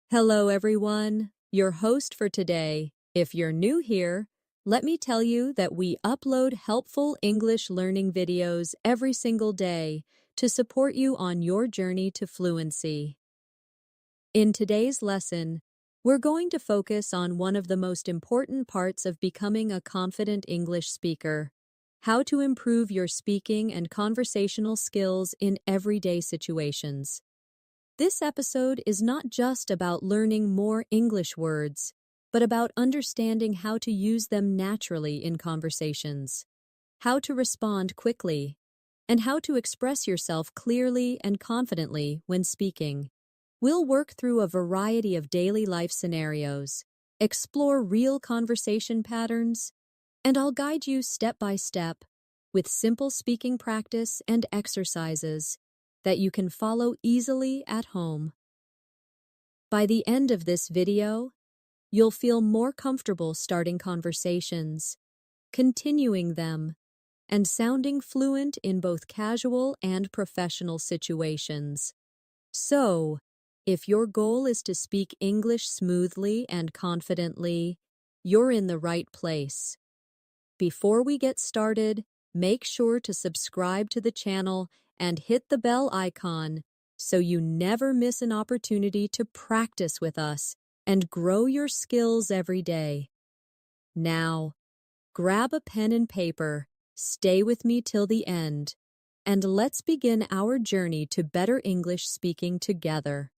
Hello, everyone. Your host for today. If you're new here, let me tell you that we upload helpful English learning videos every single day to support you on your journey to fluency. In today's lesson, we're going to focus on one of the most important parts of becoming a confident English speaker: how to improve your speaking and conversational skills in everyday situations. This episode is not just about learning more English words, but about understanding how to use them naturally in conversations, how to respond quickly, and how to express yourself clearly and confidently when speaking. We'll work through a variety of daily life scenarios, explore real conversation patterns, and I'll guide you step by step with simple speaking practice and exercises that you can follow easily at home. By the end of this video, you'll feel more comfortable starting conversations, continuing them, and sounding fluent in both casual and professional situations. So, if your goal is to speak English smoothly and confidently, you're in the right place. Before we get started, make sure to subscribe to the channel and hit the bell icon so you never miss an opportunity to practice with us and grow your skills every day. Now, grab a pen and paper, stay with me till the end, and let's begin our journey to better English speaking together.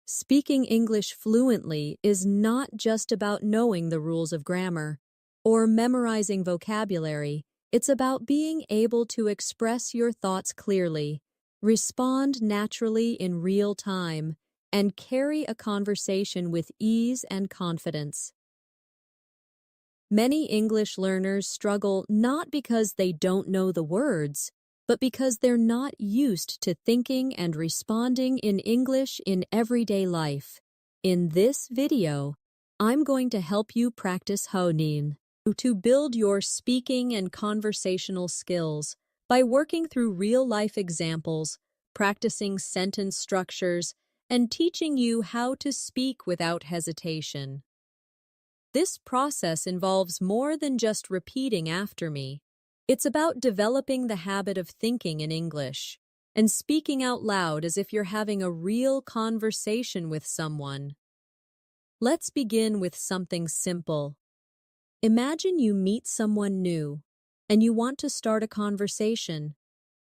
Speaking English fluently is not just about knowing the rules of grammar or memorizing vocabulary. It's about being able to express your thoughts clearly, respond naturally in real time, and carry a conversation with ease and confidence. Many English learners struggle not because they don't know the words, but because they're not used to thinking and responding in English in everyday life. In this video, I'm going to help you practice Honin to build your speaking and conversational skills by working through real-life examples, practicing sentence structures, and teaching you how to speak without hesitation. This process involves more than just repeating after me. It's about developing the habit of thinking in English and speaking out loud as if you're having a real conversation with someone. Let's begin with something simple. Imagine you meet someone new and you want to start a conversation.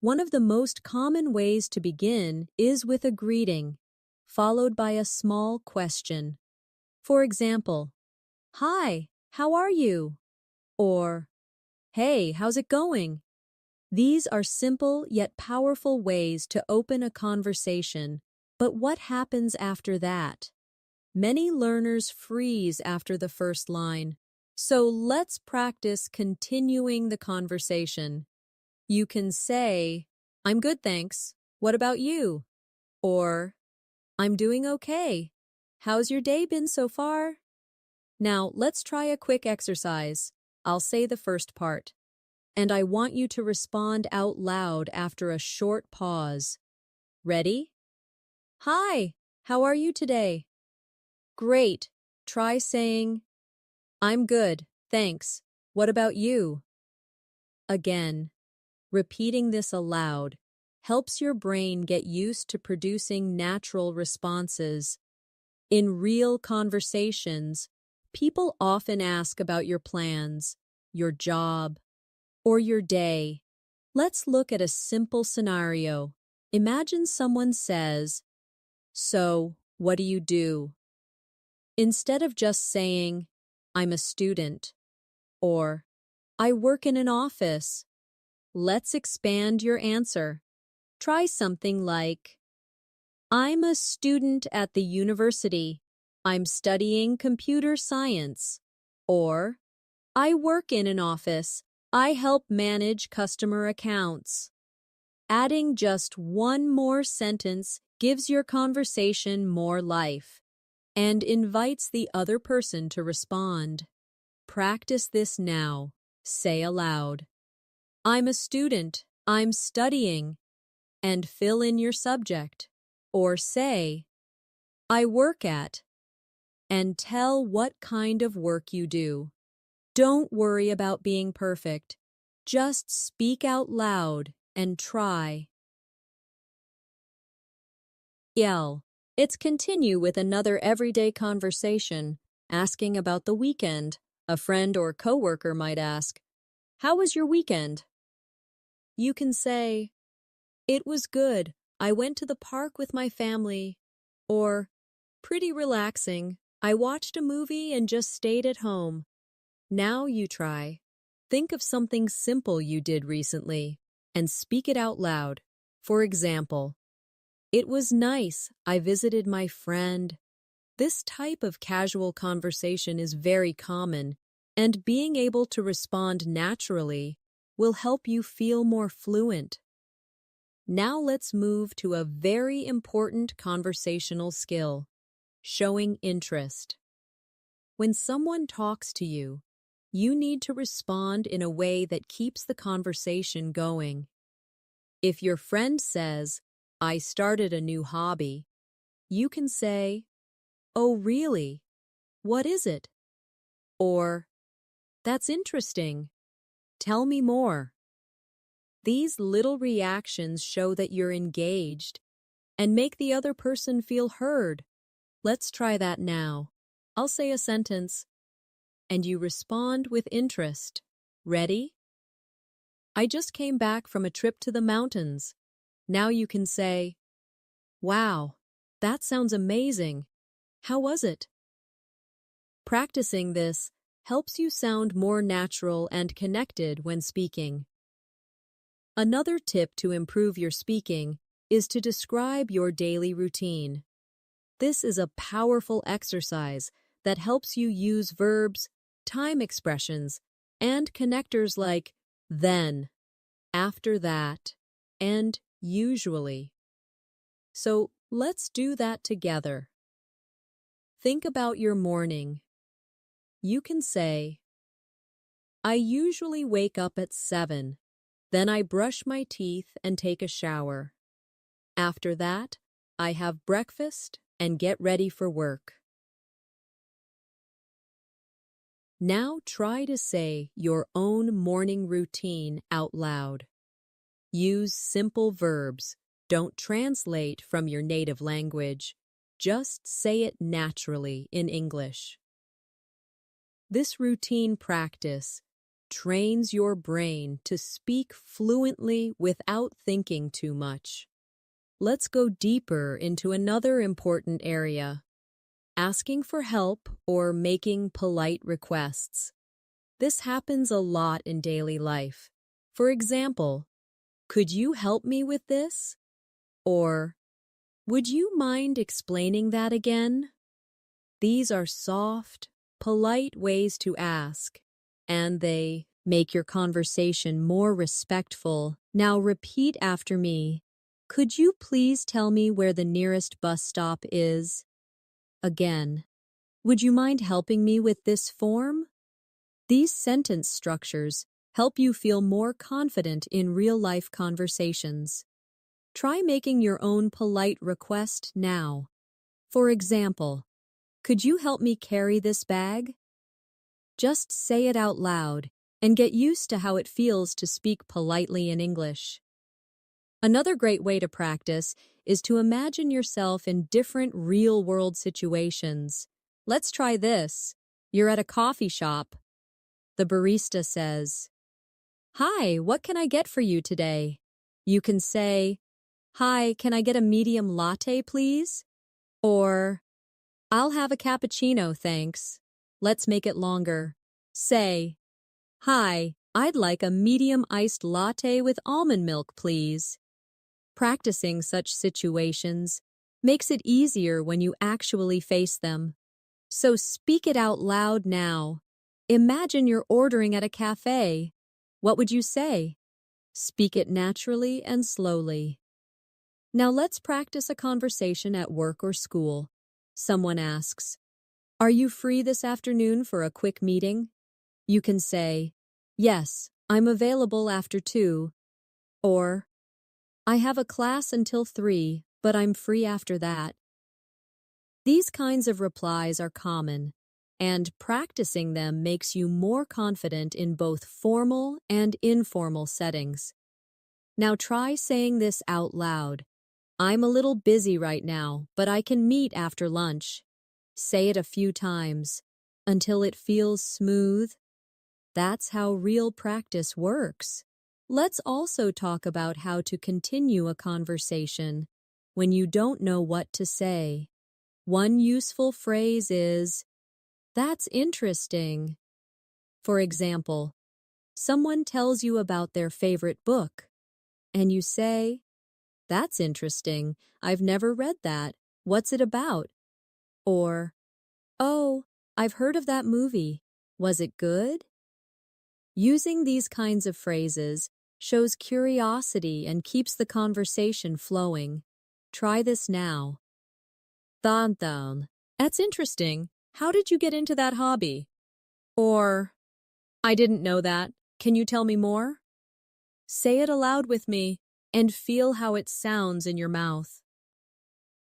One of the most common ways to begin is with a greeting, followed by a small question. For example, "Hi, how are you?" Or, "Hey, how's it going?" These are simple yet powerful ways to open a conversation, but what happens after that? Many learners freeze after the first line. So let's practice continuing the conversation. You can say, "I'm good, thanks. What about you?" Or, "I'm doing okay. How's your day been so far?" Now, let's try a quick exercise. I'll say the first part, and I want you to respond out loud after a short pause. Ready? "Hi, how are you today?" Great. Try saying, "I'm good, thanks. What about you?" Again, repeating this aloud helps your brain get used to producing natural responses. In real conversations, people often ask about your plans, your job, or your day. Let's look at a simple scenario. Imagine someone says, "So, what do you do?" Instead of just saying, "I'm a student," or "I work in an office," let's expand your answer. Try something like, "I'm a student at the university. I'm studying computer science." Or, "I work in an office. I help manage customer accounts." Adding just one more sentence gives your conversation more life and invites the other person to respond. Practice this now. Say aloud, "I'm a student. I'm studying." and fill in your subject. Or say, I work at, and tell what kind of work you do. Don't worry about being perfect. Just speak out loud and try. Yell. It's continue with another everyday conversation, asking about the weekend. A friend or coworker might ask, how was your weekend? You can say, it was good. I went to the park with my family. Or, pretty relaxing. I watched a movie and just stayed at home. Now you try. Think of something simple you did recently and speak it out loud. For example, it was nice. I visited my friend. This type of casual conversation is very common, and being able to respond naturally will help you feel more fluent. Now let's move to a very important conversational skill, showing interest. When someone talks to you, you need to respond in a way that keeps the conversation going. If your friend says, I started a new hobby, you can say, oh, really? What is it? Or, that's interesting. Tell me more. These little reactions show that you're engaged and make the other person feel heard. Let's try that now. I'll say a sentence, and you respond with interest. Ready? I just came back from a trip to the mountains. Now you can say, wow, that sounds amazing. How was it? Practicing this helps you sound more natural and connected when speaking. Another tip to improve your speaking is to describe your daily routine. This is a powerful exercise that helps you use verbs, time expressions, and connectors like then, after that, and usually. So let's do that together. Think about your morning. You can say, I usually wake up at 7. Then I brush my teeth and take a shower. After that, I have breakfast and get ready for work. Now try to say your own morning routine out loud. Use simple verbs. Don't translate from your native language. Just say it naturally in English. This routine practice trains your brain to speak fluently without thinking too much. Let's go deeper into another important area, asking for help or making polite requests. This happens a lot in daily life. For example, could you help me with this? Or, would you mind explaining that again? These are soft, polite ways to ask, and they make your conversation more respectful. Now repeat after me. Could you please tell me where the nearest bus stop is? Again, would you mind helping me with this form? These sentence structures help you feel more confident in real-life conversations. Try making your own polite request now. For example, could you help me carry this bag? Just say it out loud and get used to how it feels to speak politely in English. Another great way to practice is to imagine yourself in different real-world situations. Let's try this. You're at a coffee shop. The barista says, "Hi, what can I get for you today?" You can say, "Hi, can I get a medium latte, please?" Or, "I'll have a cappuccino, thanks." Let's make it longer. Say, "Hi, I'd like a medium iced latte with almond milk, please." Practicing such situations makes it easier when you actually face them. So speak it out loud now. Imagine you're ordering at a cafe. What would you say? Speak it naturally and slowly. Now let's practice a conversation at work or school. Someone asks, "Are you free this afternoon for a quick meeting?" You can say, "Yes, I'm available after 2." Or, I have a class until 3, but I'm free after that. These kinds of replies are common, and practicing them makes you more confident in both formal and informal settings. Now try saying this out loud. I'm a little busy right now, but I can meet after lunch. Say it a few times until it feels smooth. That's how real practice works. Let's also talk about how to continue a conversation when you don't know what to say. One useful phrase is, "That's interesting." For example, someone tells you about their favorite book, and you say, "That's interesting. I've never read that. What's it about?" Or, "Oh, I've heard of that movie. Was it good?" Using these kinds of phrases shows curiosity and keeps the conversation flowing. Try this now. Tan. That's interesting. How did you get into that hobby? Or, I didn't know that. Can you tell me more? Say it aloud with me and feel how it sounds in your mouth.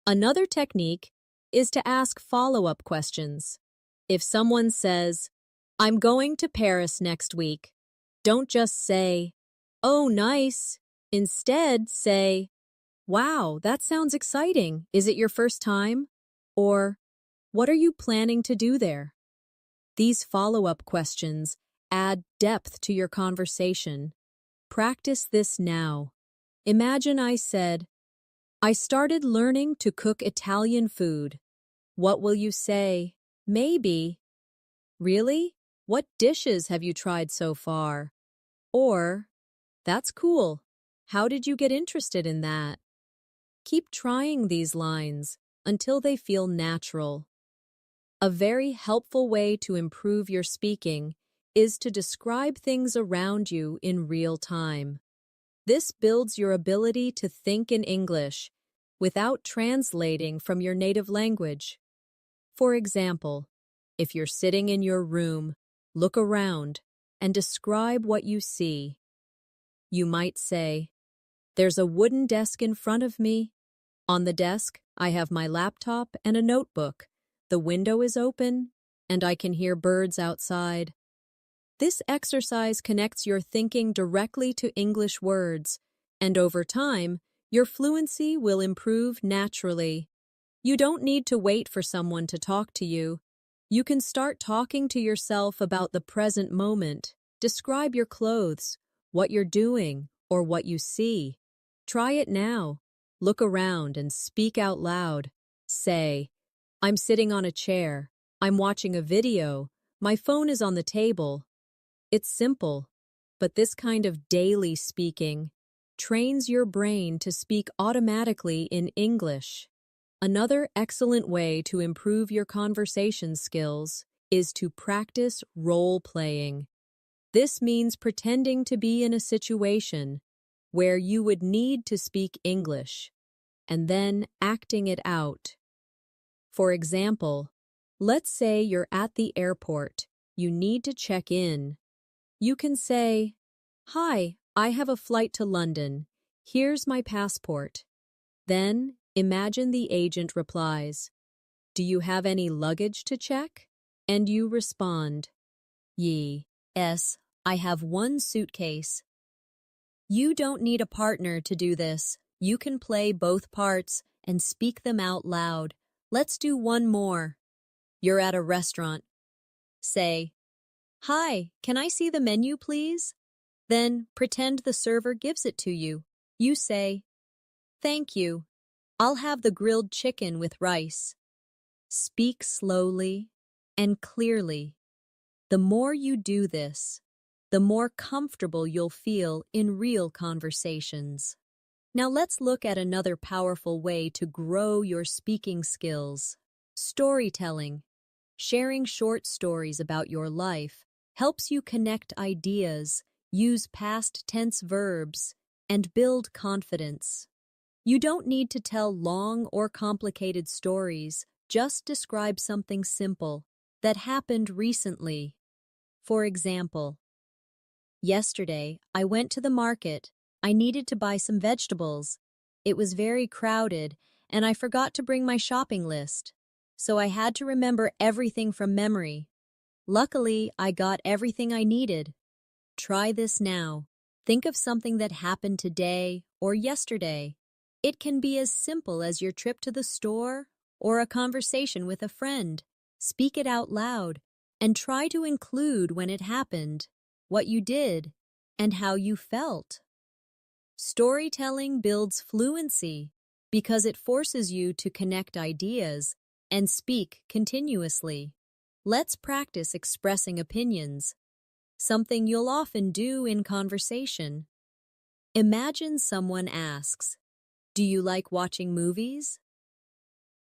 Another technique is to ask follow-up questions. If someone says, "I'm going to Paris next week," don't just say, "Oh, nice." Instead, say, "Wow, that sounds exciting. Is it your first time?" Or, "What are you planning to do there?" These follow-up questions add depth to your conversation. Practice this now. Imagine I said, "I started learning to cook Italian food." What will you say? Maybe. Really? What dishes have you tried so far? Or, "That's cool. How did you get interested in that?" Keep trying these lines until they feel natural. A very helpful way to improve your speaking is to describe things around you in real time. This builds your ability to think in English without translating from your native language. For example, if you're sitting in your room, look around and describe what you see. You might say, "There's a wooden desk in front of me. On the desk, I have my laptop and a notebook. The window is open, and I can hear birds outside." This exercise connects your thinking directly to English words, and over time, your fluency will improve naturally. You don't need to wait for someone to talk to you. You can start talking to yourself about the present moment. Describe your clothes, what you're doing, or what you see. Try it now. Look around and speak out loud. Say, "I'm sitting on a chair. I'm watching a video. My phone is on the table." It's simple, but this kind of daily speaking trains your brain to speak automatically in English. Another excellent way to improve your conversation skills is to practice role-playing. This means pretending to be in a situation where you would need to speak English, and then acting it out. For example, let's say you're at the airport. You need to check in. You can say, "Hi, I have a flight to London. Here's my passport." Then, imagine the agent replies, "Do you have any luggage to check?" And you respond, "Yes, I have one suitcase." You don't need a partner to do this. You can play both parts and speak them out loud. Let's do one more. You're at a restaurant. Say, "Hi, can I see the menu, please?" Then pretend the server gives it to you. You say, "Thank you. I'll have the grilled chicken with rice." Speak slowly and clearly. The more you do this, the more comfortable you'll feel in real conversations. Now let's look at another powerful way to grow your speaking skills. Storytelling. Sharing short stories about your life helps you connect ideas, use past tense verbs, and build confidence. You don't need to tell long or complicated stories, just describe something simple that happened recently. For example, yesterday I went to the market I needed to buy some vegetables. It was very crowded, and I forgot to bring my shopping list. So I had to remember everything from memory. Luckily, I got everything I needed. Try this now. Think of something that happened today or yesterday. It can be as simple as your trip to the store or a conversation with a friend. Speak it out loud and try to include when it happened, what you did, and how you felt. Storytelling builds fluency because it forces you to connect ideas and speak continuously. Let's practice expressing opinions, something you'll often do in conversation. Imagine someone asks, "Do you like watching movies?"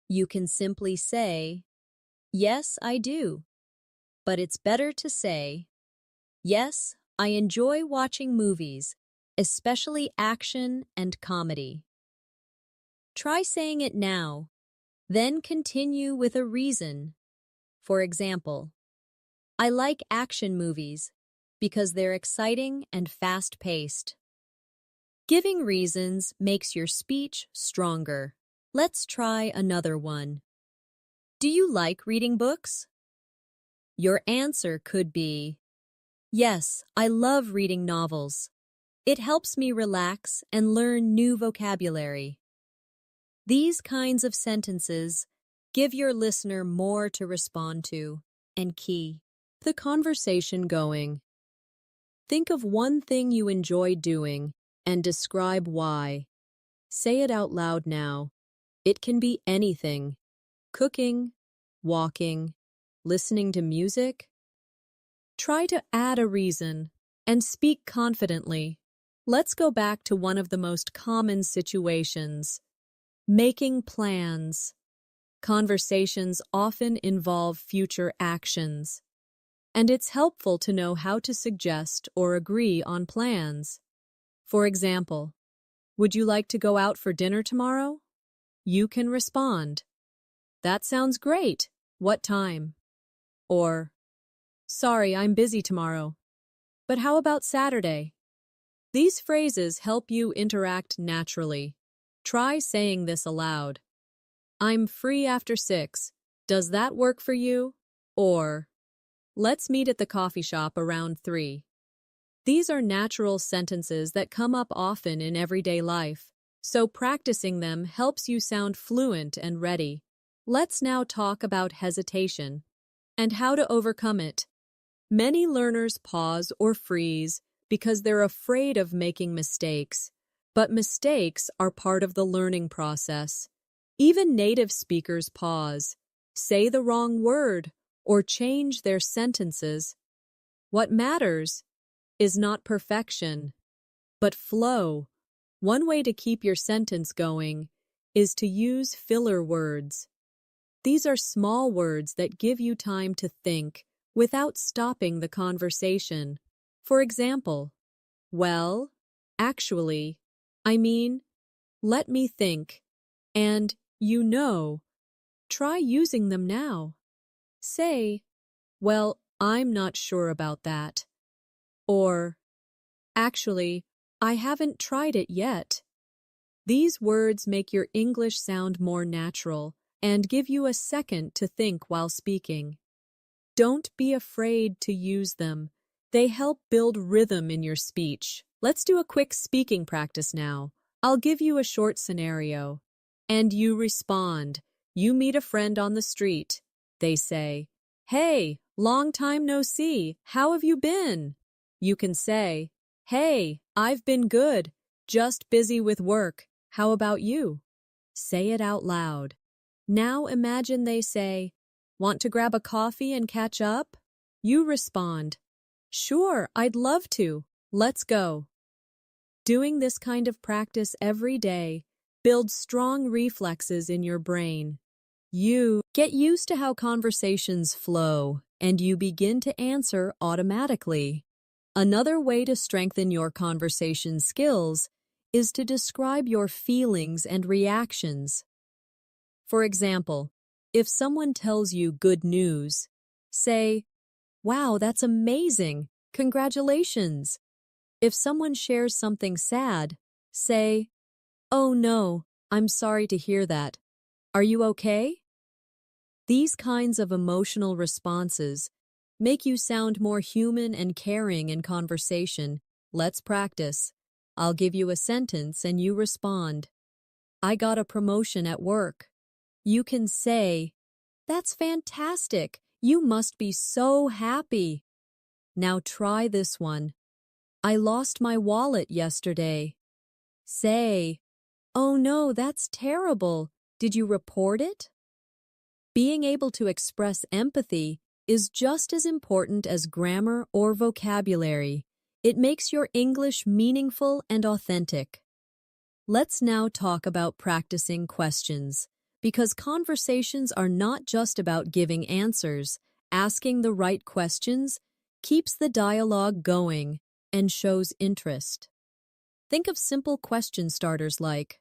You can simply say, "Yes, I do." But it's better to say, "Yes, I enjoy watching movies, especially action and comedy." Try saying it now, then continue with a reason. For example, I like action movies because they're exciting and fast-paced. Giving reasons makes your speech stronger. Let's try another one. Do you like reading books? Your answer could be, "Yes, I love reading novels. It helps me relax and learn new vocabulary." These kinds of sentences give your listener more to respond to and keep the conversation going. Think of one thing you enjoy doing and describe why. Say it out loud now. It can be anything: cooking, walking, listening to music. Try to add a reason and speak confidently. Let's go back to one of the most common situations: making plans. Conversations often involve future actions, and it's helpful to know how to suggest or agree on plans. For example, would you like to go out for dinner tomorrow? You can respond, "That sounds great. What time?" Or, "Sorry, I'm busy tomorrow. But how about Saturday?" These phrases help you interact naturally. Try saying this aloud. "I'm free after 6. Does that work for you?" Or, "Let's meet at the coffee shop around 3. These are natural sentences that come up often in everyday life, so practicing them helps you sound fluent and ready. Let's now talk about hesitation and how to overcome it. Many learners pause or freeze because they're afraid of making mistakes, but mistakes are part of the learning process. Even native speakers pause, say the wrong word, or change their sentences. What matters is not perfection, but flow. One way to keep your sentence going is to use filler words. These are small words that give you time to think without stopping the conversation. For example, "Well, actually, I mean, let me think," and "you know." Try using them now. Say, "Well, I'm not sure about that." Or, "Actually, I haven't tried it yet." These words make your English sound more natural and give you a second to think while speaking. Don't be afraid to use them. They help build rhythm in your speech. Let's do a quick speaking practice now. I'll give you a short scenario, and you respond. You meet a friend on the street. They say, "Hey, long time no see. How have you been?" You can say, "Hey, I've been good. Just busy with work. How about you?" Say it out loud. Now imagine they say, "Want to grab a coffee and catch up?" You respond, "Sure, I'd love to. Let's go." Doing this kind of practice every day builds strong reflexes in your brain. You get used to how conversations flow, and you begin to answer automatically. Another way to strengthen your conversation skills is to describe your feelings and reactions. For example, if someone tells you good news, say, "Wow, that's amazing. Congratulations." If someone shares something sad, say, "Oh no, I'm sorry to hear that. Are you okay?" These kinds of emotional responses make you sound more human and caring in conversation. Let's practice. I'll give you a sentence and you respond. I got a promotion at work. You can say, "That's fantastic. You must be so happy." Now try this one. I lost my wallet yesterday. Say, "Oh no, that's terrible. Did you report it?" Being able to express empathy is just as important as grammar or vocabulary. It makes your English meaningful and authentic. Let's now talk about practicing questions, because conversations are not just about giving answers. Asking the right questions keeps the dialogue going and shows interest. Think of simple question starters like,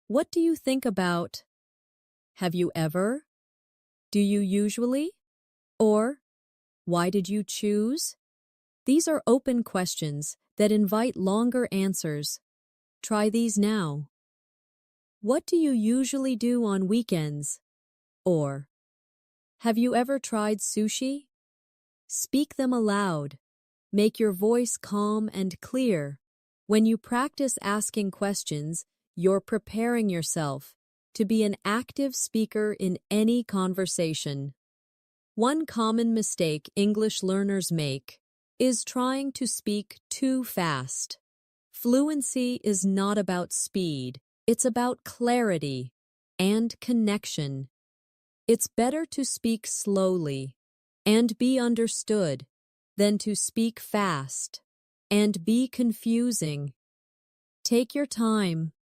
"What do you think about?" "Have you ever?" "Do you usually?" Or, "Why did you choose?" These are open questions that invite longer answers. Try these now. What do you usually do on weekends? Or, have you ever tried sushi? Speak them aloud. Make your voice calm and clear. When you practice asking questions, you're preparing yourself to be an active speaker in any conversation. One common mistake English learners make is trying to speak too fast. Fluency is not about speed, it's about clarity and connection. It's better to speak slowly and be understood than to speak fast and be confusing. Take your time.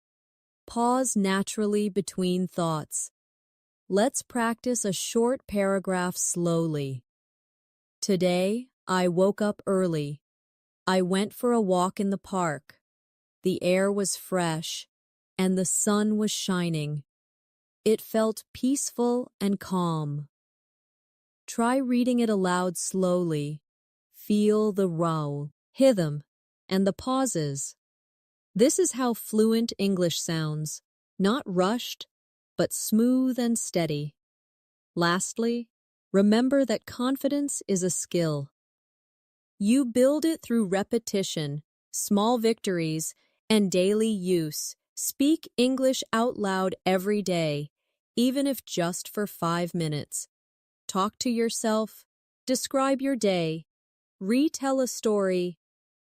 Pause naturally between thoughts. Let's practice a short paragraph slowly. Today, I woke up early. I went for a walk in the park. The air was fresh, and the sun was shining. It felt peaceful and calm. Try reading it aloud slowly. Feel the rhythm, and the pauses. This is how fluent English sounds, not rushed, but smooth and steady. Lastly, remember that confidence is a skill. You build it through repetition, small victories, and daily use. Speak English out loud every day, even if just for 5 minutes. Talk to yourself, describe your day, retell a story,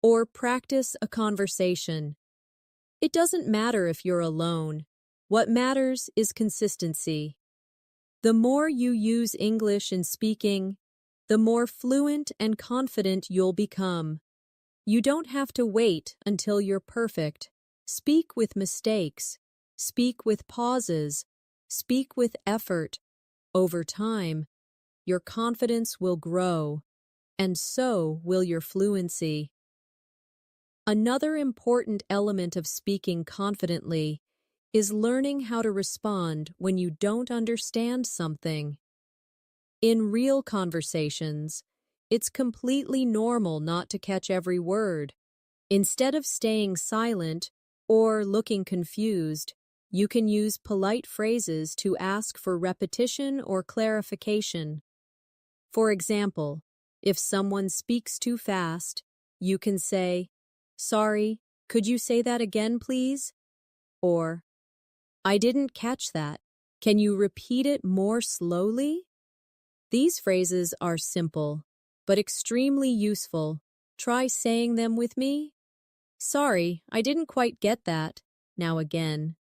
or practice a conversation. It doesn't matter if you're alone. What matters is consistency. The more you use English in speaking, the more fluent and confident you'll become. You don't have to wait until you're perfect. Speak with mistakes. Speak with pauses. Speak with effort. Over time, your confidence will grow, and so will your fluency. Another important element of speaking confidently is learning how to respond when you don't understand something. In real conversations, it's completely normal not to catch every word. Instead of staying silent or looking confused, you can use polite phrases to ask for repetition or clarification. For example, if someone speaks too fast, you can say, "Sorry, could you say that again, please?" Or, "I didn't catch that. Can you repeat it more slowly?" These phrases are simple, but extremely useful. Try saying them with me. "Sorry, I didn't quite get that." Now again.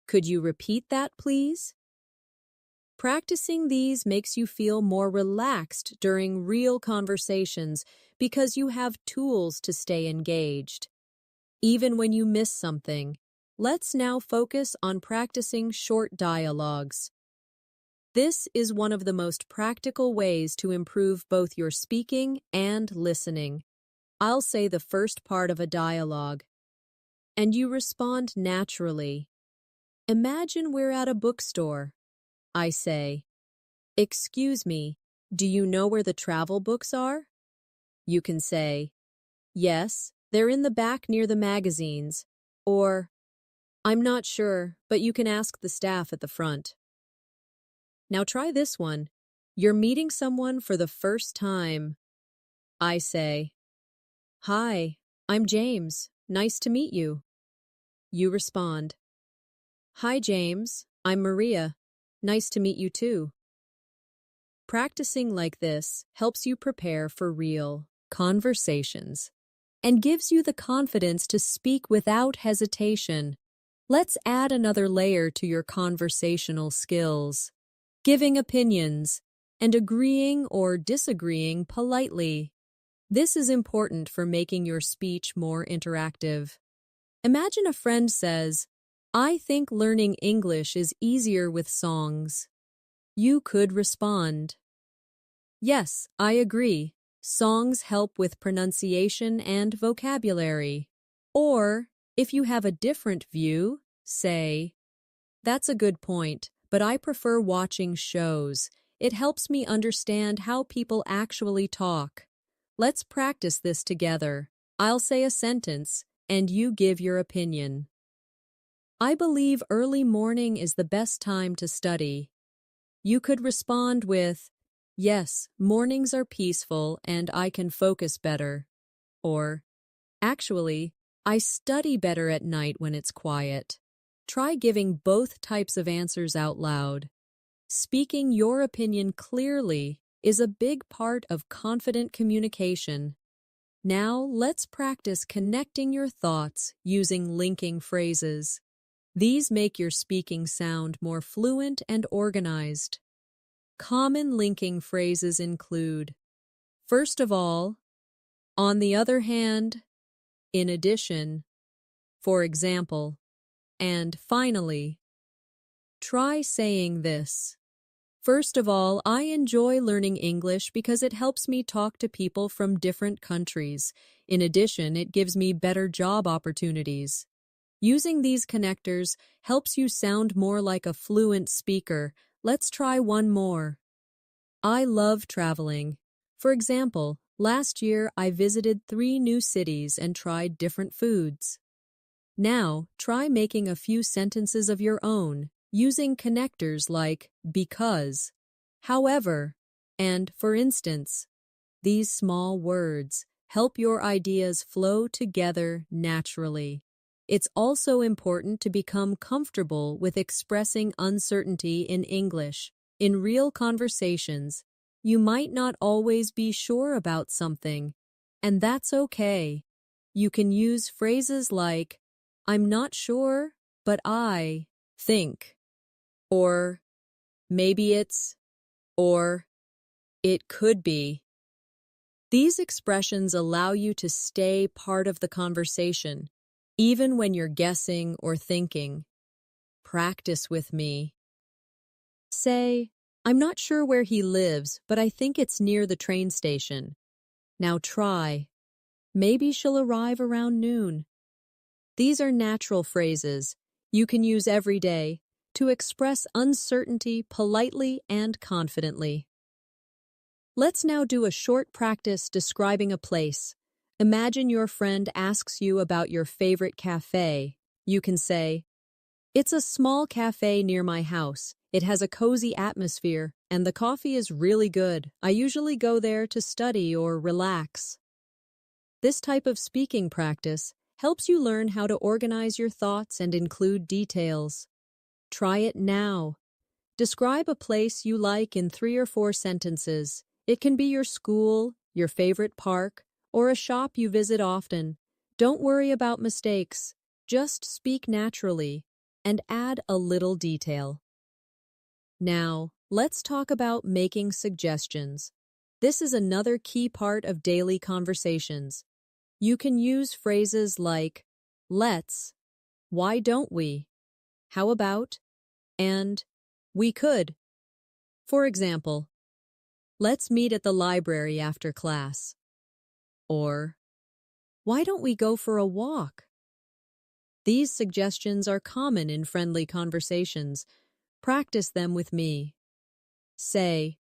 "Could you repeat that, please?" Practicing these makes you feel more relaxed during real conversations because you have tools to stay engaged. Even when you miss something, let's now focus on practicing short dialogues. This is one of the most practical ways to improve both your speaking and listening. I'll say the first part of a dialogue, and you respond naturally. Imagine we're at a bookstore. I say, "Excuse me, do you know where the travel books are?" You can say, "Yes, They're in the back near the magazines. Or, I'm not sure, but you can ask the staff at the front. Now try this one. You're meeting someone for the first time. I say, Hi, I'm James. Nice to meet you. You respond, Hi, James. I'm Maria. Nice to meet you too. Practicing like this helps you prepare for real conversations and gives you the confidence to speak without hesitation. Let's add another layer to your conversational skills, giving opinions and agreeing or disagreeing politely. This is important for making your speech more interactive. Imagine a friend says, I think learning English is easier with songs. You could respond, Yes, I agree. Songs help with pronunciation and vocabulary. Or, if you have a different view, say, That's a good point, but I prefer watching shows. It helps me understand how people actually talk. Let's practice this together. I'll say a sentence, and you give your opinion. I believe early morning is the best time to study. You could respond with, Yes, mornings are peaceful and I can focus better. Or, Actually, I study better at night when it's quiet. Try giving both types of answers out loud. Speaking your opinion clearly is a big part of confident communication. Now, let's practice connecting your thoughts using linking phrases. These make your speaking sound more fluent and organized. Common linking phrases include, first of all, on the other hand, in addition, for example, and finally. Try saying this. First of all, I enjoy learning English because it helps me talk to people from different countries. In addition, it gives me better job opportunities. Using these connectors helps you sound more like a fluent speaker. Let's try one more. I love traveling. For example, last year I visited 3 new cities and tried different foods. Now, try making a few sentences of your own, using connectors like because, however, and for instance. These small words help your ideas flow together naturally. It's also important to become comfortable with expressing uncertainty in English. In real conversations, you might not always be sure about something, and that's okay. You can use phrases like, I'm not sure, but I think, or maybe it's, or it could be. These expressions allow you to stay part of the conversation, even when you're guessing or thinking. Practice with me. Say, I'm not sure where he lives, but I think it's near the train station. Now try. Maybe she'll arrive around noon. These are natural phrases you can use every day to express uncertainty politely and confidently. Let's now do a short practice describing a place. Imagine your friend asks you about your favorite cafe. You can say, It's a small cafe near my house. It has a cozy atmosphere, and the coffee is really good. I usually go there to study or relax. This type of speaking practice helps you learn how to organize your thoughts and include details. Try it now. Describe a place you like in 3 or 4 sentences. It can be your school, your favorite park, or a shop you visit often. Don't worry about mistakes. Just speak naturally and add a little detail. Now, let's talk about making suggestions. This is another key part of daily conversations. You can use phrases like, let's, why don't we, how about, and we could. For example, let's meet at the library after class. Or, why don't we go for a walk? These suggestions are common in friendly conversations. Practice them with me. Say,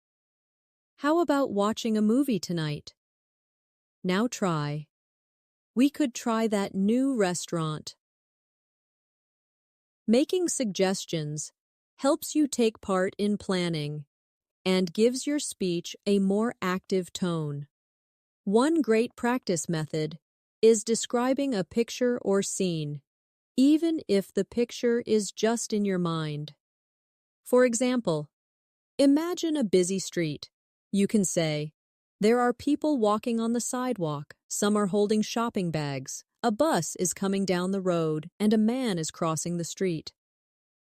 how about watching a movie tonight? Now try. We could try that new restaurant. Making suggestions helps you take part in planning and gives your speech a more active tone. One great practice method is describing a picture or scene, even if the picture is just in your mind. For example, imagine a busy street. You can say, "There are people walking on the sidewalk, some are holding shopping bags, a bus is coming down the road, and a man is crossing the street."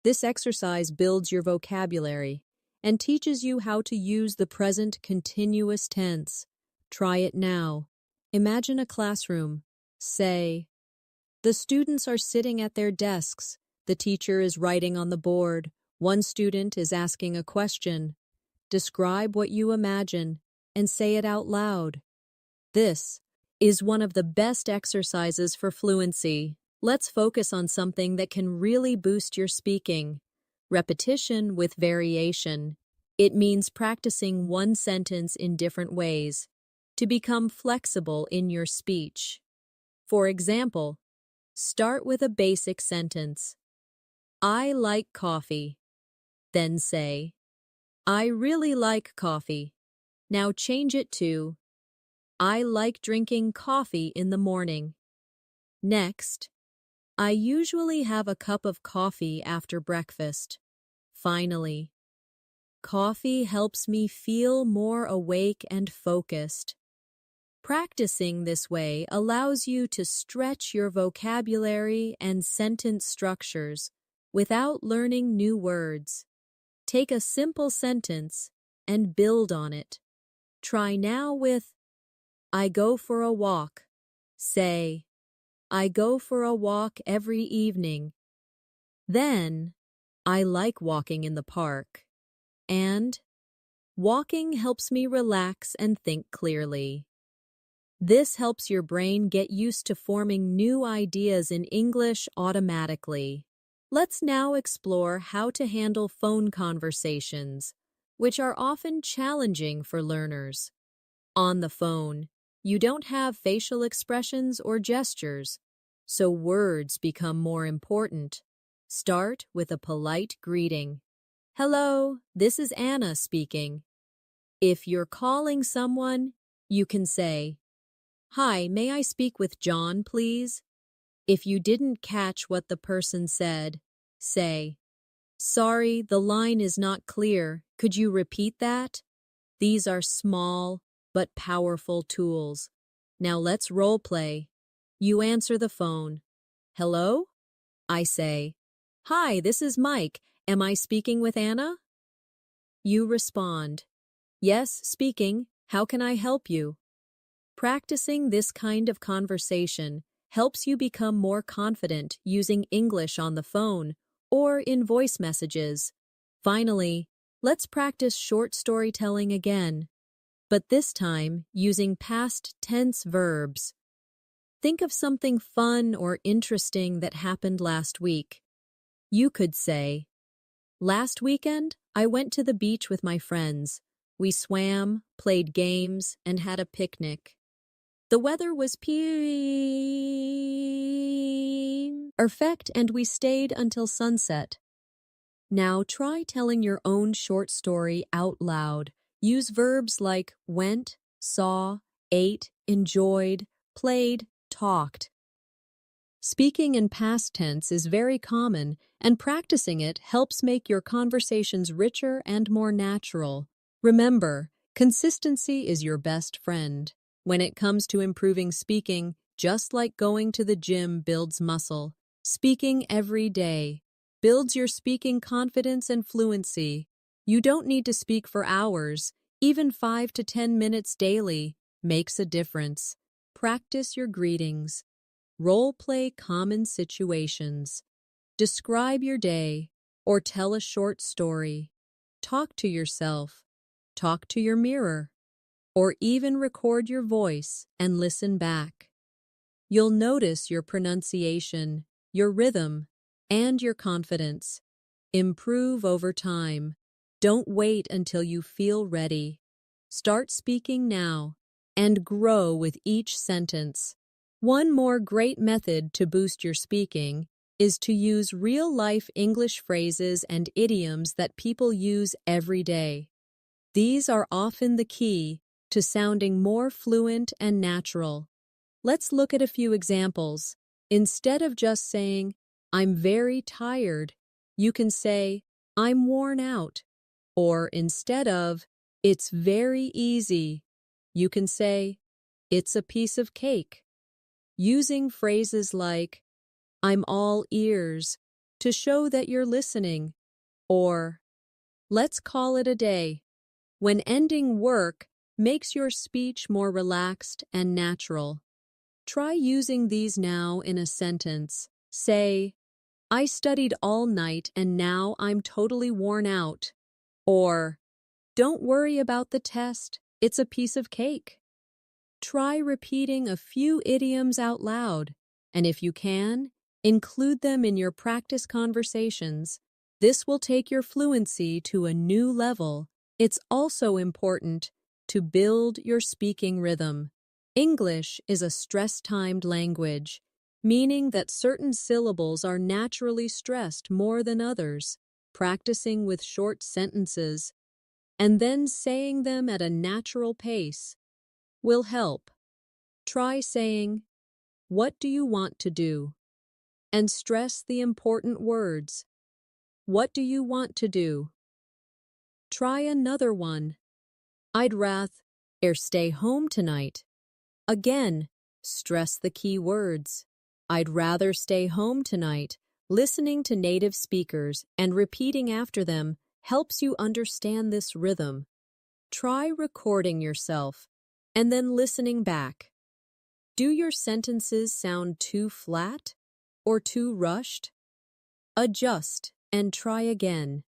This exercise builds your vocabulary and teaches you how to use the present continuous tense. Try it now. Imagine a classroom. Say, "The students are sitting at their desks. The teacher is writing on the board. One student is asking a question." Describe what you imagine and say it out loud. This is one of the best exercises for fluency. Let's focus on something that can really boost your speaking. Repetition with variation. It means practicing one sentence in different ways to become flexible in your speech. For example, start with a basic sentence. "I like coffee." Then say, "I really like coffee." Now change it to, "I like drinking coffee in the morning." Next, "I usually have a cup of coffee after breakfast." Finally, "Coffee helps me feel more awake and focused." Practicing this way allows you to stretch your vocabulary and sentence structures without learning new words. Take a simple sentence and build on it. Try now with, "I go for a walk." Say, "I go for a walk every evening." Then, "I like walking in the park." And, "Walking helps me relax and think clearly." This helps your brain get used to forming new ideas in English automatically. Let's now explore how to handle phone conversations, which are often challenging for learners. On the phone, you don't have facial expressions or gestures, so words become more important. Start with a polite greeting. "Hello, this is Anna speaking." If you're calling someone, you can say, "Hi, may I speak with John, please?" If you didn't catch what the person said, say, "Sorry, the line is not clear. Could you repeat that?" These are small but powerful tools. Now let's role play. You answer the phone. "Hello?" I say, "Hi, this is Mike. Am I speaking with Anna?" You respond, "Yes, speaking. How can I help you?" Practicing this kind of conversation helps you become more confident using English on the phone or in voice messages. Finally, let's practice short storytelling again, but this time using past tense verbs. Think of something fun or interesting that happened last week. You could say, "Last weekend, I went to the beach with my friends. We swam, played games, and had a picnic. The weather was perfect and we stayed until sunset." Now try telling your own short story out loud. Use verbs like went, saw, ate, enjoyed, played, talked. Speaking in past tense is very common, and practicing it helps make your conversations richer and more natural. Remember, consistency is your best friend. When it comes to improving speaking, just like going to the gym builds muscle, speaking every day builds your speaking confidence and fluency. You don't need to speak for hours. Even 5 to 10 minutes daily makes a difference. Practice your greetings. Role play common situations. Describe your day or tell a short story. Talk to yourself. Talk to your mirror, or even record your voice and listen back. You'll notice your pronunciation, your rhythm, and your confidence improve over time. Don't wait until you feel ready. Start speaking now and grow with each sentence. One more great method to boost your speaking is to use real-life English phrases and idioms that people use every day. These are often the key to sounding more fluent and natural. Let's look at a few examples. Instead of just saying, "I'm very tired," you can say, "I'm worn out." Or instead of, "It's very easy," you can say, "It's a piece of cake." Using phrases like, "I'm all ears," to show that you're listening, or "Let's call it a day," when ending work makes your speech more relaxed and natural. Try using these now in a sentence. Say, "I studied all night and now I'm totally worn out." Or, "Don't worry about the test, it's a piece of cake." Try repeating a few idioms out loud, and if you can, include them in your practice conversations. This will take your fluency to a new level. It's also important to build your speaking rhythm. English is a stress-timed language, meaning that certain syllables are naturally stressed more than others. Practicing with short sentences and then saying them at a natural pace will help. Try saying, "What do you want to do?" and stress the important words. What do you want to do? Try another one. "I'd rather stay home tonight." Again, stress the key words. "I'd rather stay home tonight." Listening to native speakers and repeating after them helps you understand this rhythm. Try recording yourself and then listening back. Do your sentences sound too flat or too rushed? Adjust and try again.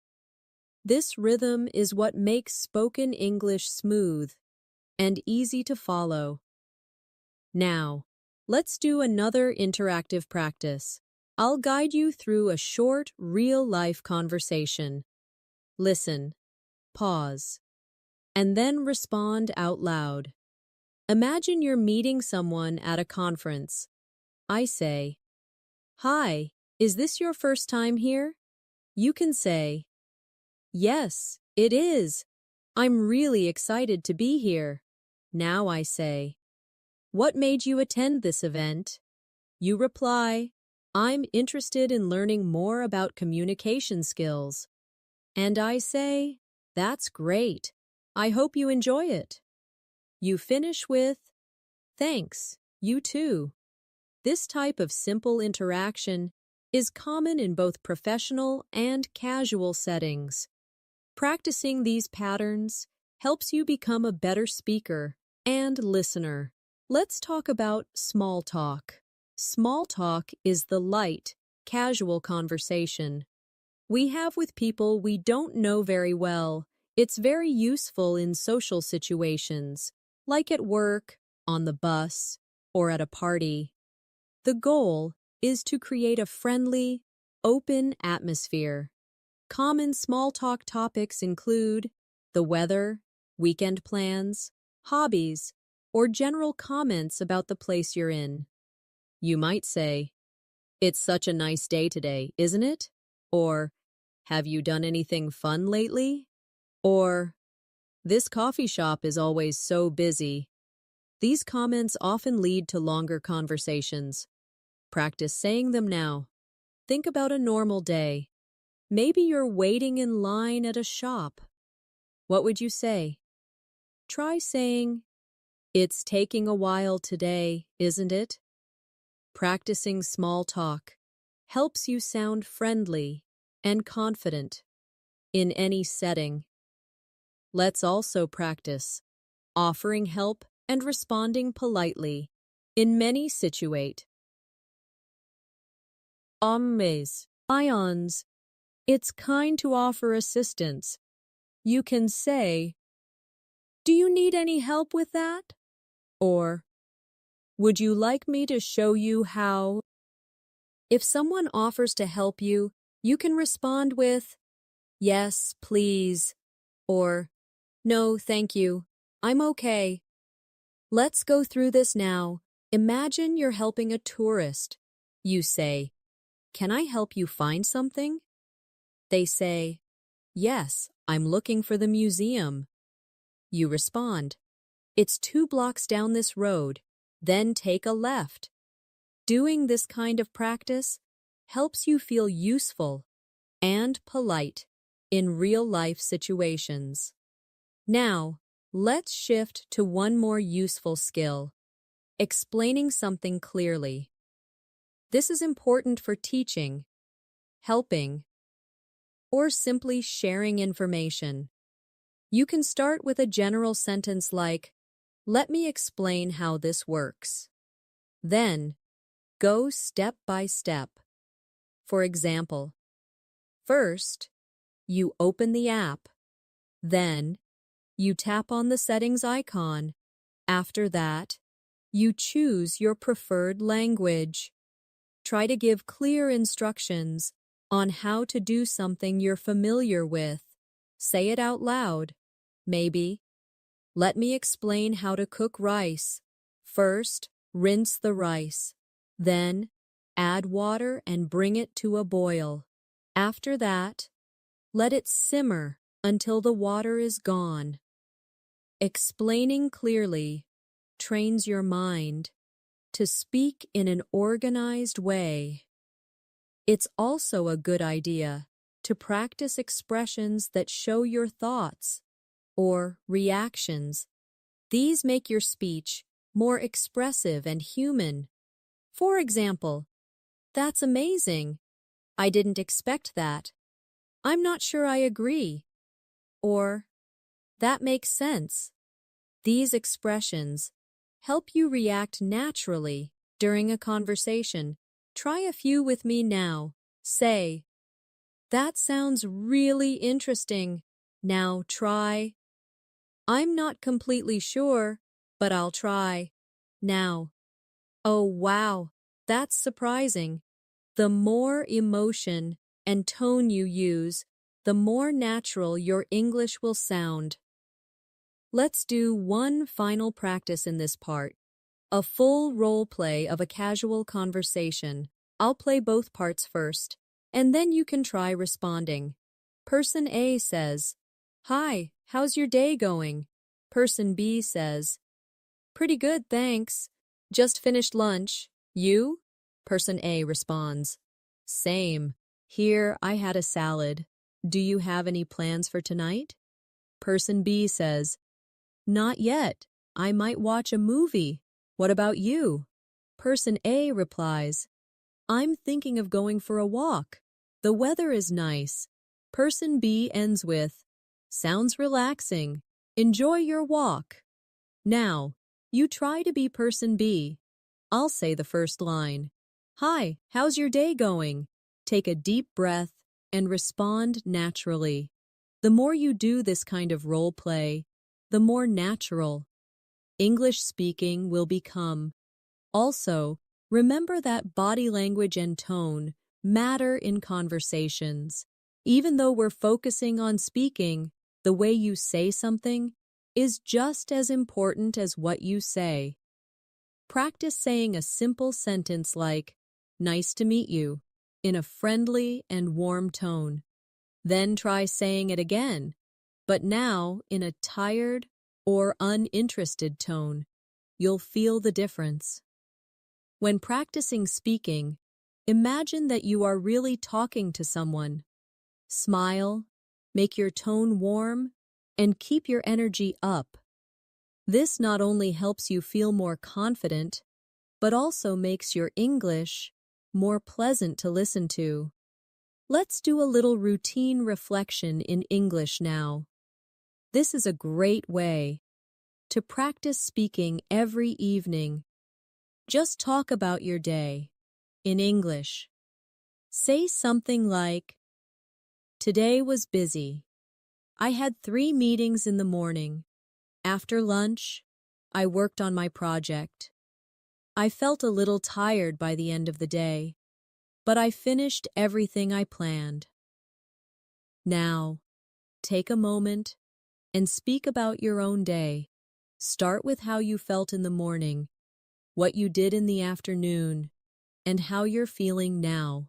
This rhythm is what makes spoken English smooth and easy to follow. Now, let's do another interactive practice. I'll guide you through a short, real-life conversation. Listen, pause, and then respond out loud. Imagine you're meeting someone at a conference. I say, "Hi, is this your first time here?" You can say, "Yes, it is. I'm really excited to be here." Now I say, "What made you attend this event?" You reply, "I'm interested in learning more about communication skills." And I say, "That's great. I hope you enjoy it." You finish with, "Thanks, you too." This type of simple interaction is common in both professional and casual settings. Practicing these patterns helps you become a better speaker and listener. Let's talk about small talk. Small talk is the light, casual conversation we have with people we don't know very well. It's very useful in social situations, like at work, on the bus, or at a party. The goal is to create a friendly, open atmosphere. Common small talk topics include the weather, weekend plans, hobbies, or general comments about the place you're in. You might say, "It's such a nice day today, isn't it?" Or, "Have you done anything fun lately?" Or, "This coffee shop is always so busy." These comments often lead to longer conversations. Practice saying them now. Think about a normal day. Maybe you're waiting in line at a shop. What would you say? Try saying, "It's taking a while today, isn't it?" Practicing small talk helps you sound friendly and confident in any setting. Let's also practice offering help and responding politely in many situations. Ions. It's kind to offer assistance. You can say, "Do you need any help with that?" Or, "Would you like me to show you how?" If someone offers to help you, you can respond with, "Yes, please," or, "No, thank you. I'm okay." Let's go through this now. Imagine you're helping a tourist. You say, "Can I help you find something?" They say, "Yes, I'm looking for the museum." You respond, "It's 2 blocks down this road, then take a left." Doing this kind of practice helps you feel useful and polite in real-life situations. Now, let's shift to one more useful skill: explaining something clearly. This is important for teaching, helping, or simply sharing information. You can start with a general sentence like, "Let me explain how this works." Then, go step by step. For example, first, you open the app. Then, you tap on the settings icon. After that, you choose your preferred language. Try to give clear instructions on how to do something you're familiar with. Say it out loud. Maybe, "Let me explain how to cook rice. First, rinse the rice. Then, add water and bring it to a boil. After that, let it simmer until the water is gone." Explaining clearly trains your mind to speak in an organized way. It's also a good idea to practice expressions that show your thoughts or reactions. These make your speech more expressive and human. For example, "That's amazing. I didn't expect that." "I'm not sure I agree." Or, "That makes sense." These expressions help you react naturally during a conversation. Try a few with me now. Say, "That sounds really interesting." Now try, "I'm not completely sure, but I'll try." Now, "Oh wow, that's surprising." The more emotion and tone you use, the more natural your English will sound. Let's do one final practice in this part. A full role play of a casual conversation. I'll play both parts first, and then you can try responding. Person A says, "Hi, how's your day going?" Person B says, "Pretty good, thanks. Just finished lunch. You?" Person A responds, "Same. Here, I had a salad. Do you have any plans for tonight?" Person B says, "Not yet. I might watch a movie. What about you?" Person A replies, "I'm thinking of going for a walk. The weather is nice." Person B ends with, "Sounds relaxing. Enjoy your walk." Now, you try to be person B. I'll say the first line. "Hi, how's your day going?" Take a deep breath and respond naturally. The more you do this kind of role play, the more natural English speaking will become. Also, remember that body language and tone matter in conversations. Even though we're focusing on speaking, the way you say something is just as important as what you say. Practice saying a simple sentence like, "Nice to meet you," in a friendly and warm tone. Then try saying it again, but now in a tired or uninterested tone. You'll feel the difference. When practicing speaking, imagine that you are really talking to someone. Smile, make your tone warm, and keep your energy up. This not only helps you feel more confident, but also makes your English more pleasant to listen to. Let's do a little routine reflection in English now. This is a great way to practice speaking every evening. Just talk about your day in English. Say something like, "Today was busy. I had 3 meetings in the morning. After lunch, I worked on my project. I felt a little tired by the end of the day, but I finished everything I planned." Now, take a moment and speak about your own day. Start with how you felt in the morning. what you did in the afternoon, and how you're feeling now.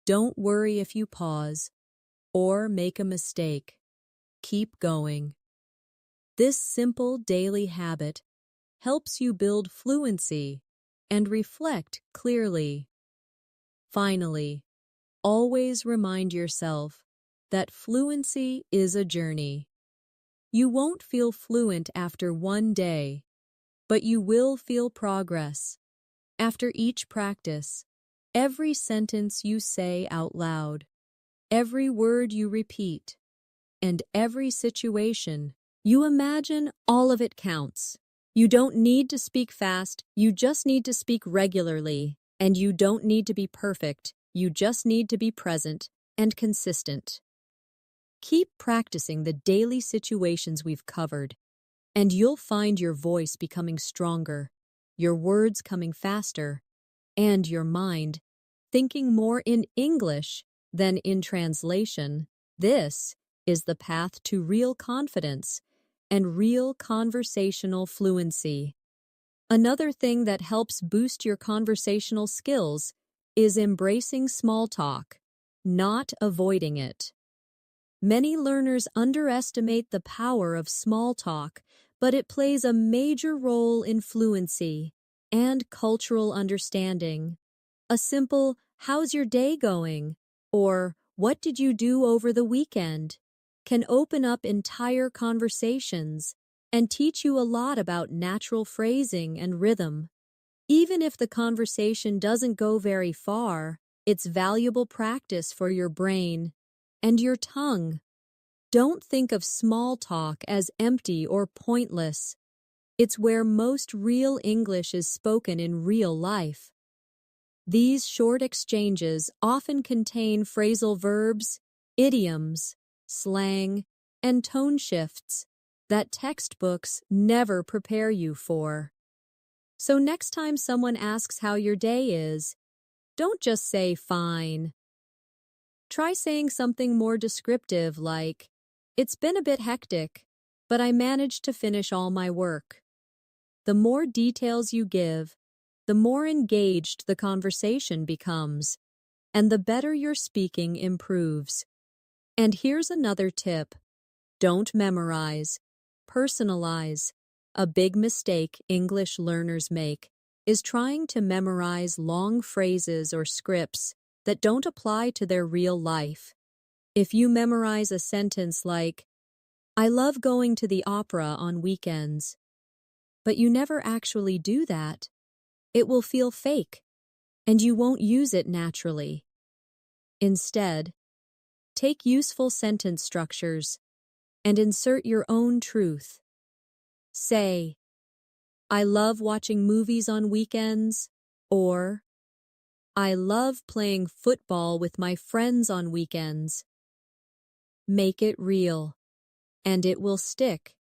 Don't worry if you pause or make a mistake. Keep going. This simple daily habit helps you build fluency and reflect clearly. Finally, always remind yourself that fluency is a journey. You won't feel fluent after one day, but you will feel progress. After each practice, every sentence you say out loud, every word you repeat, and every situation you imagine, all of it counts. You don't need to speak fast, you just need to speak regularly. And you don't need to be perfect, you just need to be present and consistent. Keep practicing the daily situations we've covered, and you'll find your voice becoming stronger, your words coming faster, and your mind thinking more in English than in translation. This is the path to real confidence and real conversational fluency. Another thing that helps boost your conversational skills is embracing small talk, not avoiding it. Many learners underestimate the power of small talk, but it plays a major role in fluency and cultural understanding. A simple, "How's your day going?" or "What did you do over the weekend?" can open up entire conversations and teach you a lot about natural phrasing and rhythm. Even if the conversation doesn't go very far, it's valuable practice for your brain and your tongue. Don't think of small talk as empty or pointless. It's where most real English is spoken in real life. These short exchanges often contain phrasal verbs, idioms, slang, and tone shifts that textbooks never prepare you for. So next time someone asks how your day is, don't just say fine. Try saying something more descriptive like, "It's been a bit hectic, but I managed to finish all my work." The more details you give, the more engaged the conversation becomes, and the better your speaking improves. And here's another tip. Don't memorize. Personalize. A big mistake English learners make is trying to memorize long phrases or scripts that don't apply to their real life. If you memorize a sentence like, "I love going to the opera on weekends," but you never actually do that, it will feel fake, and you won't use it naturally. Instead, take useful sentence structures and insert your own truth. Say, "I love watching movies on weekends," or "I love playing football with my friends on weekends." Make it real, and it will stick.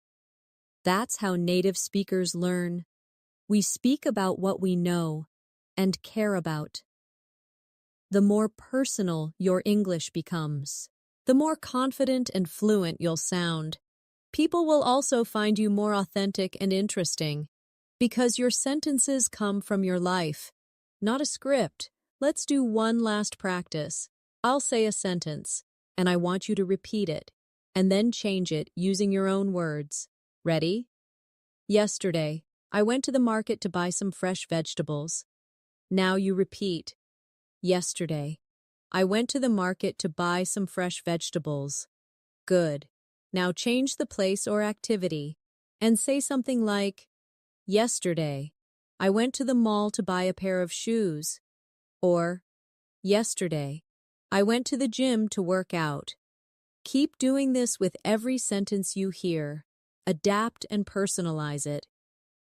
That's how native speakers learn. We speak about what we know and care about. The more personal your English becomes, the more confident and fluent you'll sound. People will also find you more authentic and interesting because your sentences come from your life, not a script. Let's do one last practice. I'll say a sentence, and I want you to repeat it, and then change it using your own words. Ready? Yesterday, I went to the market to buy some fresh vegetables. Now you repeat. Yesterday, I went to the market to buy some fresh vegetables. Good. Now change the place or activity and say something like, "Yesterday, I went to the mall to buy a pair of shoes." Or, "Yesterday, I went to the gym to work out." Keep doing this with every sentence you hear. Adapt and personalize it.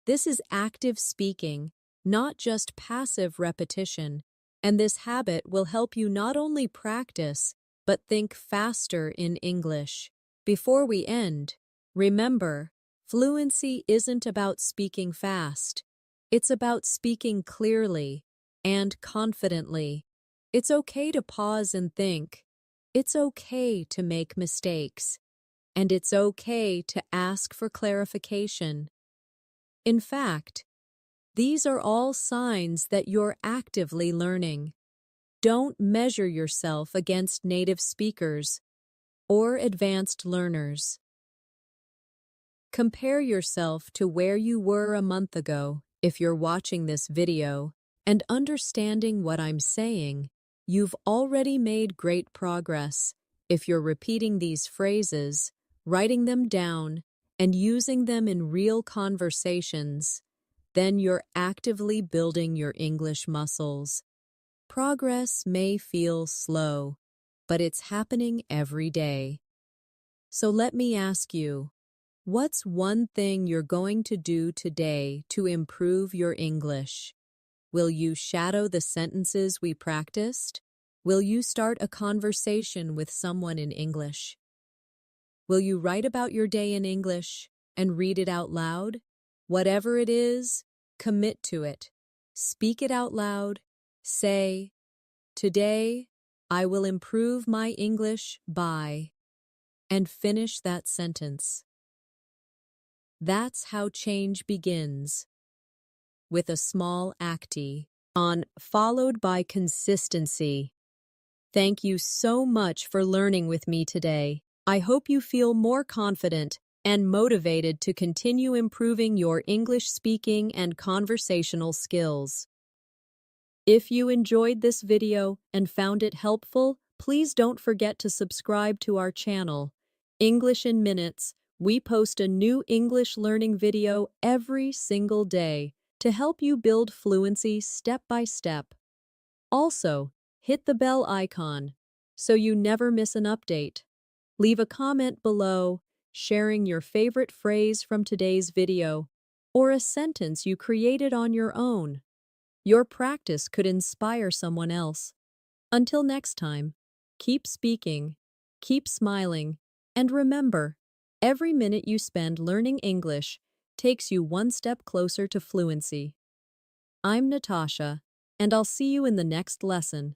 This is active speaking, not just passive repetition, and this habit will help you not only practice, but think faster in English. Before we end, remember, fluency isn't about speaking fast. It's about speaking clearly and confidently. It's okay to pause and think. It's okay to make mistakes. And it's okay to ask for clarification. In fact, These are all signs that you're actively learning. Don't measure yourself against native speakers or advanced learners. Compare yourself to where you were a month ago if you're watching this video and understanding what I'm saying. You've already made great progress if you're repeating these phrases, writing them down, and using them in real conversations. Then you're actively building your English muscles. Progress may feel slow, but it's happening every day. So let me ask you, what's one thing you're going to do today to improve your English? Will you shadow the sentences we practiced? Will you start a conversation with someone in English? Will you write about your day in English and read it out loud? Whatever it is, commit to it. Speak it out loud. Say, "Today, I will improve my English by," and finish that sentence. That's how change begins, with a small acti on followed by consistency. Thank you so much for learning with me today. I hope you feel more confident and motivated to continue improving your English speaking and conversational skills. If you enjoyed this video and found it helpful, please don't forget to subscribe to our channel, English in Minutes. We post a new English learning video every single day to help you build fluency step by step. Also, hit the bell icon so you never miss an update. Leave a comment below sharing your favorite phrase from today's video or a sentence you created on your own. Your practice could inspire someone else. Until next time, keep speaking, keep smiling, and remember, every minute you spend learning English takes you one step closer to fluency. I'm Natasha, and I'll see you in the next lesson.